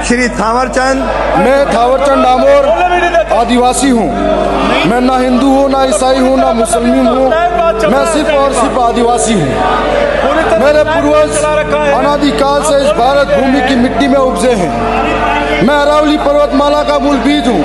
श्री थावरचंद। मैं थावरचंद डामोर आदिवासी हूँ। मैं ना हिंदू हूँ, ना ईसाई हूँ, ना मुसलमान हूँ। मैं सिर्फ और सिर्फ आदिवासी हूँ। मेरे पूर्वज अनादिकाल से इस भारत भूमि की मिट्टी में उपजे हैं। मैं अरावली पर्वतमाला का मूल बीज हूँ।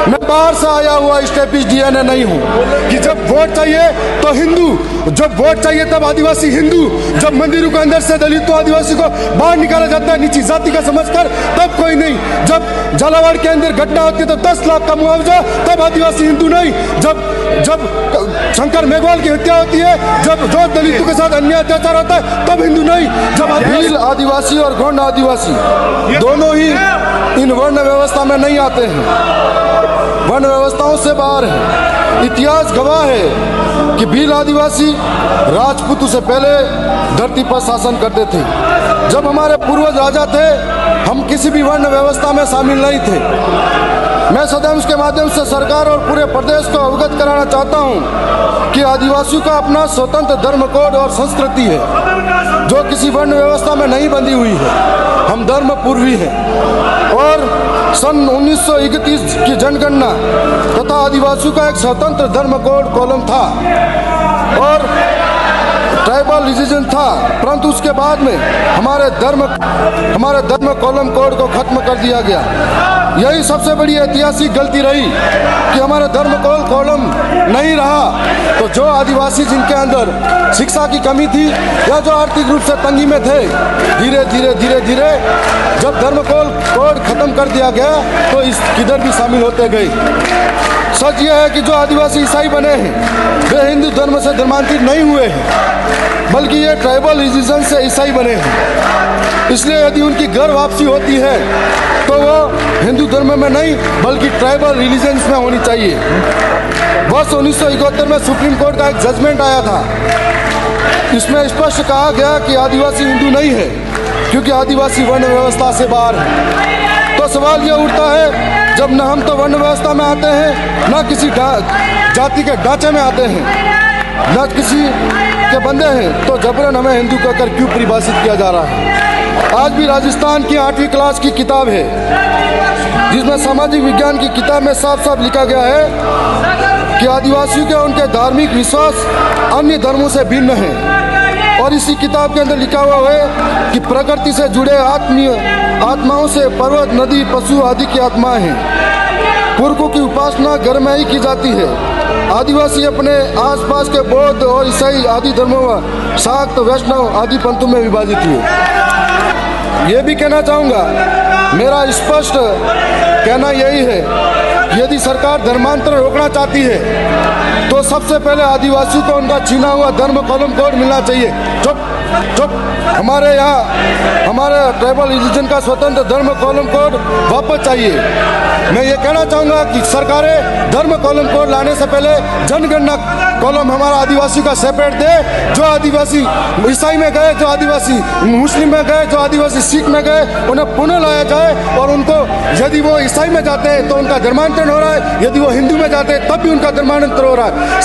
मैं बाहर से आया हुआ स्टेपिश डीएनए नहीं हूँ कि जब वोट चाहिए तो हिंदू, जब वोट चाहिए तब आदिवासी हिंदू, जब मंदिरों के अंदर से दलित तो आदिवासी को बाहर निकाला जाता है नीची जाति का समझकर, तब कोई नहीं। जब झालावाड़ के अंदर घटना होती है तो 10 लाख का मुआवजा, तब आदिवासी हिंदू नहीं। जब शंकर मेघवाल की हत्या होती है, जब जो दलितों के साथ अन्याय अत्याचार होता है, तब हिंदू नहीं। जब भील आदिवासी और गौंड आदिवासी दोनों ही इन वर्ण व्यवस्था में नहीं आते हैं, वर्ण व्यवस्थाओं से बाहर है। इतिहास गवाह है कि भील आदिवासी राजपूतों से पहले धरती पर शासन करते थे। जब हमारे पूर्वज राजा थे, हम किसी भी वर्ण व्यवस्था में शामिल नहीं थे। मैं सदैव उसके माध्यम से सरकार और पूरे प्रदेश को अवगत कराना चाहता हूं कि आदिवासियों का अपना स्वतंत्र धर्म कोड और संस्कृति है, जो किसी वर्ण व्यवस्था में नहीं बंधी हुई है। हम धर्म पूर्वी हैं और सन 1931 की जनगणना तथा आदिवासियों का एक स्वतंत्र धर्म कोड कॉलम था और ट्राइबल रिलीजन था, परंतु उसके बाद में हमारे धर्म कॉलम कोड को खत्म कर दिया गया। यही सबसे बड़ी ऐतिहासिक गलती रही कि हमारे धर्म कॉलम नहीं रहा तो जो आदिवासी जिनके अंदर शिक्षा की कमी थी या जो आर्थिक रूप से तंगी में थे, धीरे धीरे जब धर्म कोड खत्म कर दिया गया तो इस किधर भी शामिल होते गए। सच यह है कि जो आदिवासी ईसाई बने हैं वे हिंदू धर्म से धर्मांतरित नहीं हुए हैं, बल्कि ये ट्राइबल रिलीजन से ईसाई बने हैं। इसलिए यदि उनकी घर वापसी होती है तो वो हिंदू धर्म में नहीं बल्कि ट्राइबल रिलीजन्स में होनी चाहिए। वर्ष 1971 में सुप्रीम कोर्ट का एक जजमेंट आया था। इसमें स्पष्ट कहा गया कि आदिवासी हिंदू नहीं है क्योंकि आदिवासी वर्ण व्यवस्था से बाहर है। तो सवाल यह उठता है, जब न हम तो वर्ण व्यवस्था में आते हैं, न किसी जाति के ढांचे में आते हैं, न किसी के बंदे हैं, तो जबरन हमें हिंदू कहकर क्यों परिभाषित किया जा रहा है। आज भी राजस्थान की 8वीं क्लास की किताब है जिसमें सामाजिक विज्ञान की किताब में साफ साफ लिखा गया है कि आदिवासियों के उनके धार्मिक विश्वास अन्य धर्मों से भिन्न हैं। और इसी किताब के अंदर लिखा हुआ है कि प्रकृति से जुड़े आत्माओं से पर्वत, नदी, पशु आदि की आत्माएं हैं। पुरखों की उपासना घर में ही की जाती है। आदिवासी अपने आसपास के बौद्ध और ईसाई आदि धर्मों व शाक्त, वैष्णव आदि पंथों में विभाजित हुए। ये भी कहना चाहूँगा, मेरा स्पष्ट कहना यही है, यदि सरकार धर्मांतरण रोकना चाहती है तो सबसे पहले आदिवासियों को उनका छीना हुआ धर्म कॉलम कोड मिलना चाहिए। चुप हमारे यहाँ हमारे ट्राइबल रिलीजन का स्वतंत्र धर्म कॉलम कोड वापस चाहिए। मैं ये कहना चाहूँगा कि सरकारें धर्म कॉलम कोड लाने से पहले जनगणना कॉलम हमारा आदिवासी का सेपरेट दे। जो आदिवासी ईसाई में गए, जो आदिवासी मुस्लिम में गए, जो आदिवासी सिख में गए, उन्हें पुनः लाया जाए और उनको यदि वो ईसाई में जाते हैं तो उनका धर्मांतरण हो रहा है, यदि वो हिंदू में जाते हैं तब भी उनका धर्मांतरण हो रहा है।